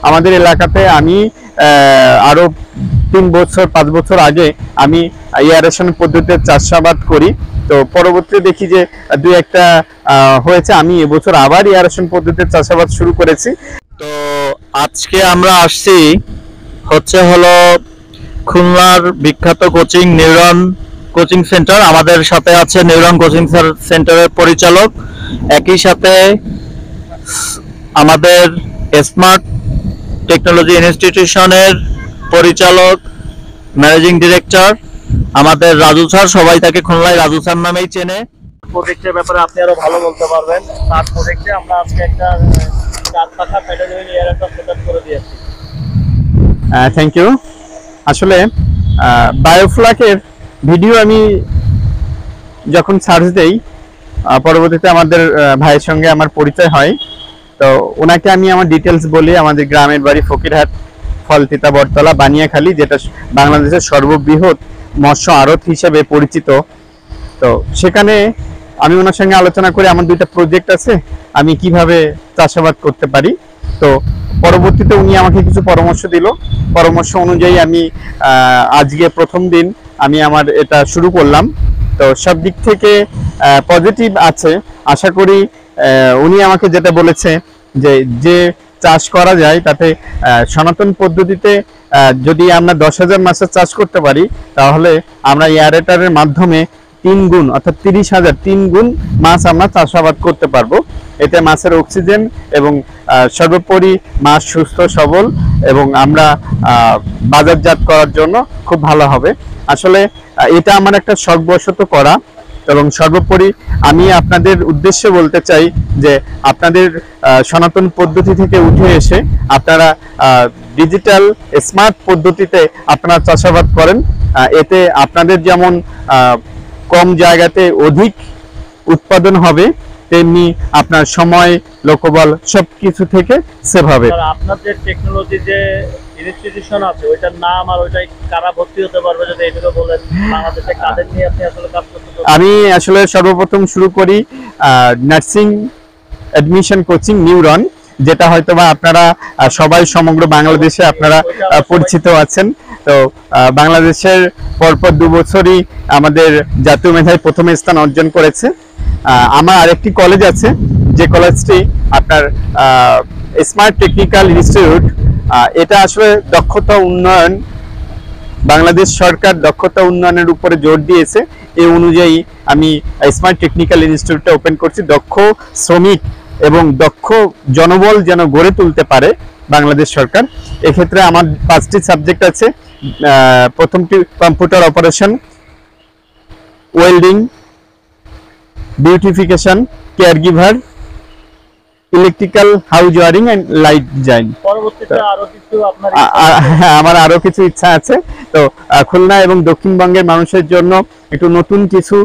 আমাদের এলাকাতে আমি আরো 3 বছর 5 বছর আগে আমি এয়ারেশন পদ্ধতিতে চাষাবাদ করি। তো পরবর্তীতে দেখি যে দুই একটা হয়েছে, আমি এবছর আবার এয়ারেশন পদ্ধতিতে চাষাবাদ শুরু করেছি। তো আজকে আমরা আসছি হলো খুলনার বিখ্যাত কোচিং নিউরন কোচিং সেন্টার। আমাদের সাথে আছে নিউরন কোচিং সেন্টারের পরিচালক, একই সাথে আমাদের স্মার্ট টেকনোলজি ইনস্টিটিউশনের পরিচালক ম্যানেজিং ডিরেক্টর আমাদের রাজু স্যার। সবাই তাকে খুলনায় রাজু স্যার নামেই চেনে। প্রজেক্টের ব্যাপারে আপনি আরো ভালো বলতে পারবেন। তার প্রজেক্টে আমরা আজকে একটা 4 পাখা প্যাডেল হুইল এয়ারক্রাফট সেটআপ করে দিয়েছি। Thank you. আসলে বায়োফ্লাকের ভিডিও আমি যখন সার্চ দেই, পরবর্তীতে আমাদের ভাইয়ের সঙ্গে আমার পরিচয় হয়। তো ওনাকে আমি আমার ডিটেলস বলি। আমাদের গ্রামের বাড়ি ফকিরহাট, ফলতিতা বটতলা, বানিয়াখালী, যেটা বাংলাদেশের সর্ববৃহৎ মৎস্য আড়ত হিসেবে পরিচিত। তো সেখানে আমি ওনার সঙ্গে আলোচনা করে আমার 2টা প্রজেক্ট আছে, আমি কিভাবে চাষাবাদ করতে পারি। তো পরবর্তীতে উনি আমাকে কিছু পরামর্শ দিল। পরামর্শ অনুযায়ী আমি আজকে প্রথম দিন আমি আমার এটা শুরু করলাম। তো সব দিক থেকে পজিটিভ আছে। আশা করি উনি আমাকে যেটা বলেছে যে চাষ করা যায়, তাতে সনাতন পদ্ধতিতে যদি আমরা 10,000 মাছের চাষ করতে পারি, তাহলে আমরা এয়ারেটারের মাধ্যমে 3 গুণ অর্থাৎ 30,000 3 গুণ মাছ আমরা চাষাবাদ করতে পারবো। এতে মাছের অক্সিজেন এবং সর্বোপরি মাছ সুস্থ সবল এবং আমরা বাজারজাত করার জন্য খুব ভালো হবে। আসলে এটা আমার একটা শখবশত করা। এবং সর্বোপরি আমি আপনাদের উদ্দেশ্যে বলতে চাই যে আপনাদের সনাতন পদ্ধতি থেকে উঠে এসে আপনারা ডিজিটাল স্মার্ট পদ্ধতিতে আপনারা চাষাবাদ করেন। এতে আপনাদের যেমন কম জায়গাতে অধিক উৎপাদন হবে, তেমনি আপনার সময়, লোকবল সবকিছু থেকে সেভ হবে। আপনাদের টেকনোলজি যে ইনস্টিটিউশন আছে, ওইটার নাম আর ওইটাই কারা ভর্তি হতে পারবে যদি একটু বলেন। বাংলাদেশে কাদের নিয়ে আপনি আসলে কাজ করতেছেন? আমি আসলে সর্বপ্রথম শুরু করি নার্সিং অ্যাডমিশন কোচিং নিউরন, যেটা হয়তোবা আপনারা সবাই সমগ্র বাংলাদেশে আপনারা পরিচিত আছেন। তো বাংলাদেশের পরপর 2 বছরই আমাদের জাতীয় মেধায় প্রথম স্থান অর্জন করেছে। আমার আরেকটি কলেজ আছে, যে কলেজটি আপনার স্মার্ট টেকনিক্যাল ইনস্টিটিউট। এটা আসলে দক্ষতা উন্নয়ন, বাংলাদেশ সরকার দক্ষতা উন্নয়নের উপরে জোর দিয়েছে। এই অনুযায়ী আমি স্মার্ট টেকনিক্যাল ইনস্টিটিউটটা ওপেন করছি। দক্ষ শ্রমিক এবং দক্ষ জনবল যেন গড়ে তুলতে পারে বাংলাদেশ সরকার। এক্ষেত্রে আমার 5টি সাবজেক্ট আছে। প্রথমটি computer operation, welding, beautification, care giver, electrical house wiring and light design. পরবর্তীতে আরো কিছু আপনার আমার আরো কিছু ইচ্ছা আছে। তো খুলনা এবং দক্ষিণবঙ্গের মানুষের জন্য একটু নতুন কিছু,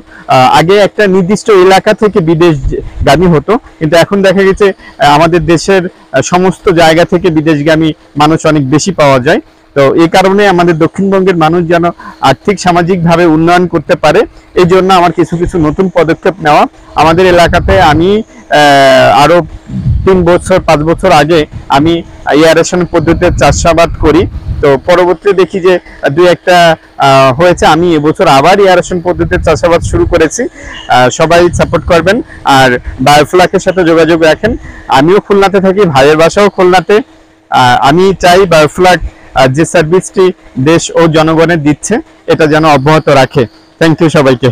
আগে একটা নির্দিষ্ট এলাকা থেকে বিদেশগামী হতো, কিন্তু এখন দেখা গেছে আমাদের দেশের সমস্ত জায়গা থেকে বিদেশগামী মানুষ অনেক বেশি পাওয়া যায়। তো এই কারণে আমাদের দক্ষিণবঙ্গের মানুষ যেন আর্থিক সামাজিকভাবে উন্নয়ন করতে পারে, এই জন্য আমার কিছু কিছু নতুন পদক্ষেপ নেওয়া। আমাদের এলাকাতে আমি আরো 3 বছর 5 বছর আগে আমি এয়ারেশন পদ্ধতিতে চাষাবাদ করি। তো পরবর্তীতে দেখি যে দুই একটা হয়েছে, আমি এবছর আবার এয়ারেশন পদ্ধতিতে চাষাবাদ শুরু করেছি। সবাই সাপোর্ট করবেন আর বায়োফ্লাকের সাথে যোগাযোগ রাখেন। আমিও খুলনাতে থাকি, ভাইয়ের বাসাও খুলনাতে। আমি চাই বায়োফ্লাক যে সার্ভিসটি দেশ ও জনগণের দিচ্ছে, এটা যেন অব্যাহত রাখে। থ্যাংক ইউ সবাইকে।